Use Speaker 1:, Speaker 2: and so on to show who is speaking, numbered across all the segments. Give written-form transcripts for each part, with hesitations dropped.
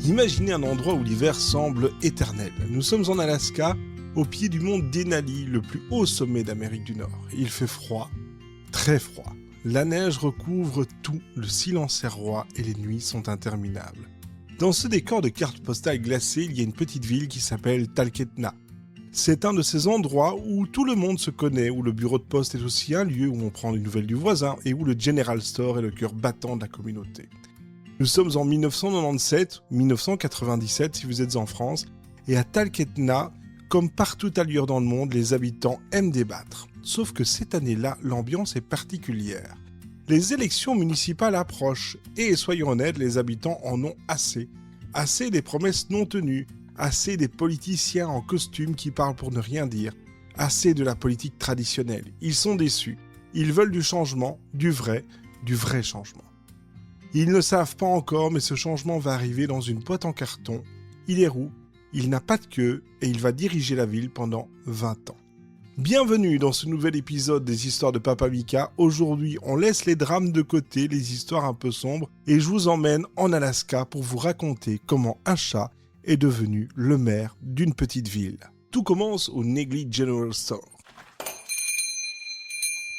Speaker 1: Imaginez un endroit où l'hiver semble éternel. Nous sommes en Alaska, au pied du mont Denali, le plus haut sommet d'Amérique du Nord. Il fait froid, très froid. La neige recouvre tout, le silence est roi et les nuits sont interminables. Dans ce décor de cartes postales glacées, il y a une petite ville qui s'appelle Talkeetna. C'est un de ces endroits où tout le monde se connaît, où le bureau de poste est aussi un lieu où on prend les nouvelles du voisin et où le General Store est le cœur battant de la communauté. Nous sommes en 1997 si vous êtes en France, et à Talkeetna, comme partout ailleurs dans le monde, les habitants aiment débattre. Sauf que cette année-là, l'ambiance est particulière. Les élections municipales approchent, et soyons honnêtes, les habitants en ont assez. Assez des promesses non tenues, assez des politiciens en costume qui parlent pour ne rien dire, assez de la politique traditionnelle. Ils sont déçus. Ils veulent du changement, du vrai changement. Ils ne savent pas encore, mais ce changement va arriver dans une boîte en carton. Il est roux, il n'a pas de queue, et il va diriger la ville pendant 20 ans. Bienvenue dans ce nouvel épisode des histoires de Papa Mika. Aujourd'hui, on laisse les drames de côté, les histoires un peu sombres, et je vous emmène en Alaska pour vous raconter comment un chat est devenu le maire d'une petite ville. Tout commence au Negley General Store.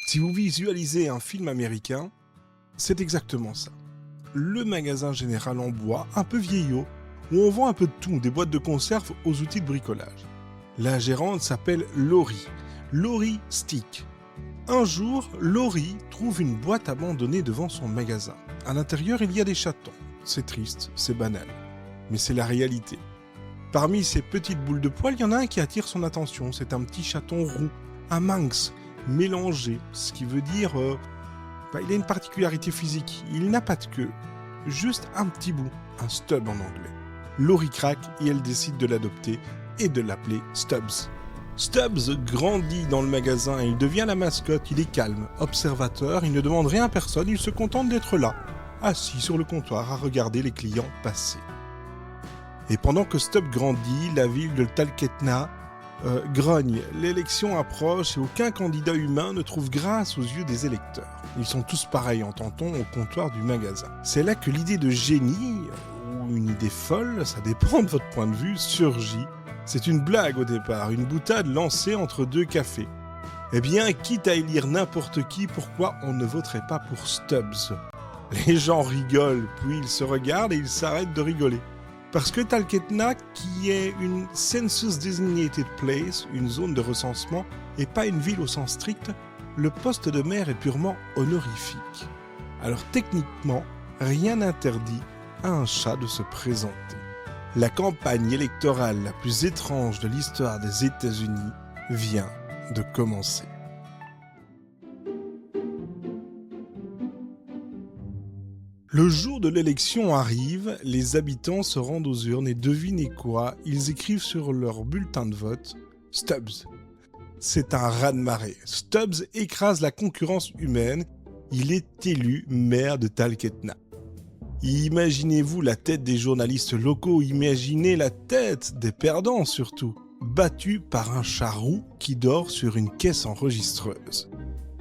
Speaker 1: Si vous visualisez un film américain, c'est exactement ça. Le magasin général en bois, un peu vieillot, où on vend un peu de tout, des boîtes de conserve aux outils de bricolage. La gérante s'appelle Laurie Stick. Un jour, Laurie trouve une boîte abandonnée devant son magasin. À l'intérieur, il y a des chatons. C'est triste, c'est banal. Mais c'est la réalité. Parmi ces petites boules de poils, il y en a un qui attire son attention. C'est un petit chaton roux, un manx, mélangé. Ce qui veut dire... il a une particularité physique. Il n'a pas de queue. Juste un petit bout. Un stub en anglais. Laurie craque et elle décide de l'adopter et de l'appeler Stubbs. Stubbs grandit dans le magasin et il devient la mascotte. Il est calme, observateur, il ne demande rien à personne, il se contente d'être là, assis sur le comptoir à regarder les clients passer. Et pendant que Stubbs grandit, la ville de Talkeetna grogne. L'élection approche et aucun candidat humain ne trouve grâce aux yeux des électeurs. Ils sont tous pareils, entend-on, au comptoir du magasin. C'est là que l'idée de génie, ou une idée folle, ça dépend de votre point de vue, surgit. C'est une blague au départ, une boutade lancée entre deux cafés. Eh bien, quitte à élire n'importe qui, pourquoi on ne voterait pas pour Stubbs ? Les gens rigolent, puis ils se regardent et ils s'arrêtent de rigoler. Parce que Talkeetna, qui est une Census Designated Place, une zone de recensement, et pas une ville au sens strict, le poste de maire est purement honorifique. Alors techniquement, rien n'interdit à un chat de se présenter. La campagne électorale la plus étrange de l'histoire des États-Unis vient de commencer. Le jour de l'élection arrive, les habitants se rendent aux urnes et devinez quoi, ils écrivent sur leur bulletin de vote « Stubbs ». C'est un raz-de-marée. Stubbs écrase la concurrence humaine, il est élu maire de Talkeetna. Imaginez-vous la tête des journalistes locaux, imaginez la tête des perdants surtout, battus par un chat roux qui dort sur une caisse enregistreuse.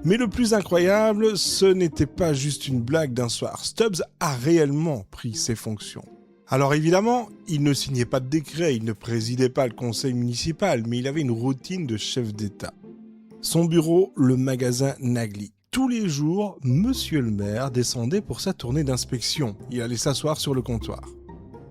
Speaker 1: Mais le plus incroyable, ce n'était pas juste une blague d'un soir. Stubbs a réellement pris ses fonctions. Alors évidemment, il ne signait pas de décret, il ne présidait pas le conseil municipal, mais il avait une routine de chef d'État. Son bureau, le magasin Negley. Tous les jours, monsieur le maire descendait pour sa tournée d'inspection. Il allait s'asseoir sur le comptoir.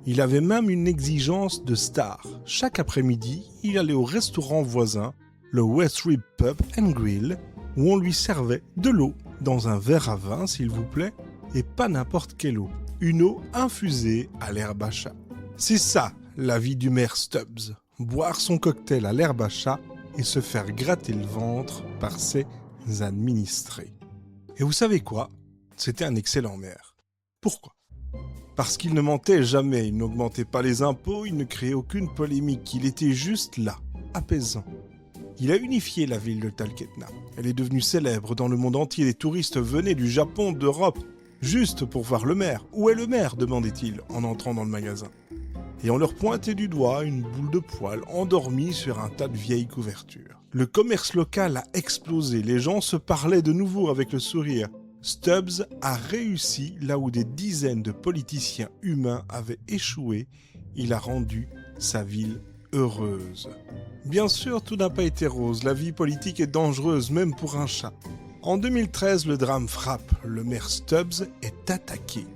Speaker 1: Il avait même une exigence de star. Chaque après-midi, il allait au restaurant voisin, le West Rib Pub and Grill, où on lui servait de l'eau, dans un verre à vin s'il vous plaît, et pas n'importe quelle eau, une eau infusée à l'herbe à chat. C'est ça, la vie du maire Stubbs, boire son cocktail à l'herbe à chat et se faire gratter le ventre par ses administrés. Et vous savez quoi ? C'était un excellent maire. Pourquoi ? Parce qu'il ne mentait jamais, il n'augmentait pas les impôts, il ne créait aucune polémique, il était juste là, apaisant. Il a unifié la ville de Talkeetna. Elle est devenue célèbre dans le monde entier. Les touristes venaient du Japon, d'Europe, juste pour voir le maire. « Où est le maire ?» demandait-il en entrant dans le magasin. Et on leur pointait du doigt une boule de poils endormie sur un tas de vieilles couvertures. Le commerce local a explosé. Les gens se parlaient de nouveau avec le sourire. Stubbs a réussi là où des dizaines de politiciens humains avaient échoué. Il a rendu sa ville heureuse. Bien sûr, tout n'a pas été rose. La vie politique est dangereuse, même pour un chat. En 2013, le drame frappe. Le maire Stubbs est attaqué.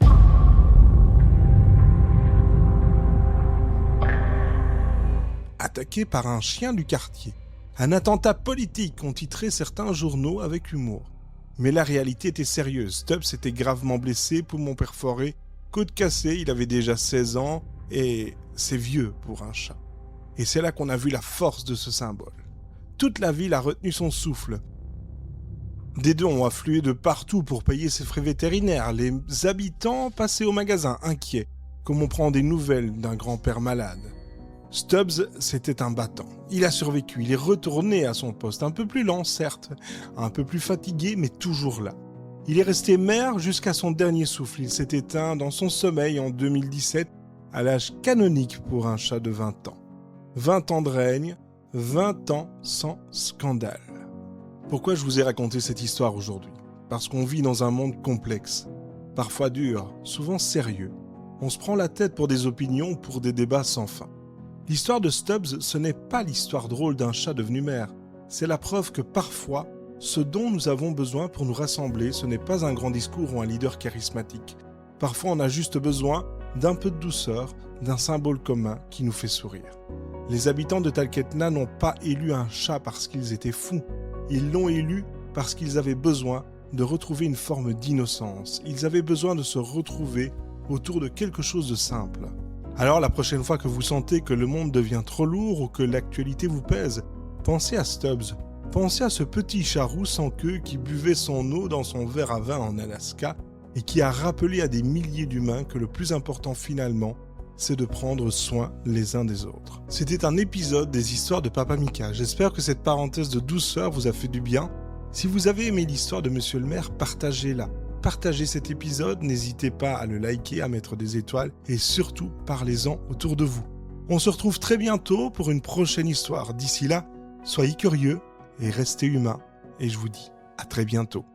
Speaker 1: Attaqué par un chien du quartier. Un attentat politique, ont titré certains journaux avec humour. Mais la réalité était sérieuse. Stubbs était gravement blessé, poumon perforé, côte cassée, il avait déjà 16 ans, et c'est vieux pour un chat. Et c'est là qu'on a vu la force de ce symbole. Toute la ville a retenu son souffle. Des dons ont afflué de partout pour payer ses frais vétérinaires. Les habitants passaient au magasin, inquiets, comme on prend des nouvelles d'un grand-père malade. Stubbs, c'était un battant. Il a survécu, il est retourné à son poste, un peu plus lent certes, un peu plus fatigué, mais toujours là. Il est resté maire jusqu'à son dernier souffle. Il s'est éteint dans son sommeil en 2017, à l'âge canonique pour un chat de 20 ans. 20 ans de règne, 20 ans sans scandale. Pourquoi je vous ai raconté cette histoire aujourd'hui ? Parce qu'on vit dans un monde complexe, parfois dur, souvent sérieux. On se prend la tête pour des opinions, pour des débats sans fin. L'histoire de Stubbs, ce n'est pas l'histoire drôle d'un chat devenu maire. C'est la preuve que parfois, ce dont nous avons besoin pour nous rassembler, ce n'est pas un grand discours ou un leader charismatique. Parfois, on a juste besoin d'un peu de douceur, d'un symbole commun qui nous fait sourire. Les habitants de Talkeetna n'ont pas élu un chat parce qu'ils étaient fous. Ils l'ont élu parce qu'ils avaient besoin de retrouver une forme d'innocence. Ils avaient besoin de se retrouver autour de quelque chose de simple. Alors la prochaine fois que vous sentez que le monde devient trop lourd ou que l'actualité vous pèse, pensez à Stubbs. Pensez à ce petit chat roux sans queue qui buvait son eau dans son verre à vin en Alaska et qui a rappelé à des milliers d'humains que le plus important finalement, c'est de prendre soin les uns des autres. C'était un épisode des histoires de Papa Mika. J'espère que cette parenthèse de douceur vous a fait du bien. Si vous avez aimé l'histoire de Monsieur le maire, partagez-la. Partagez cet épisode, n'hésitez pas à le liker, à mettre des étoiles et surtout, parlez-en autour de vous. On se retrouve très bientôt pour une prochaine histoire. D'ici là, soyez curieux et restez humains. Et je vous dis à très bientôt.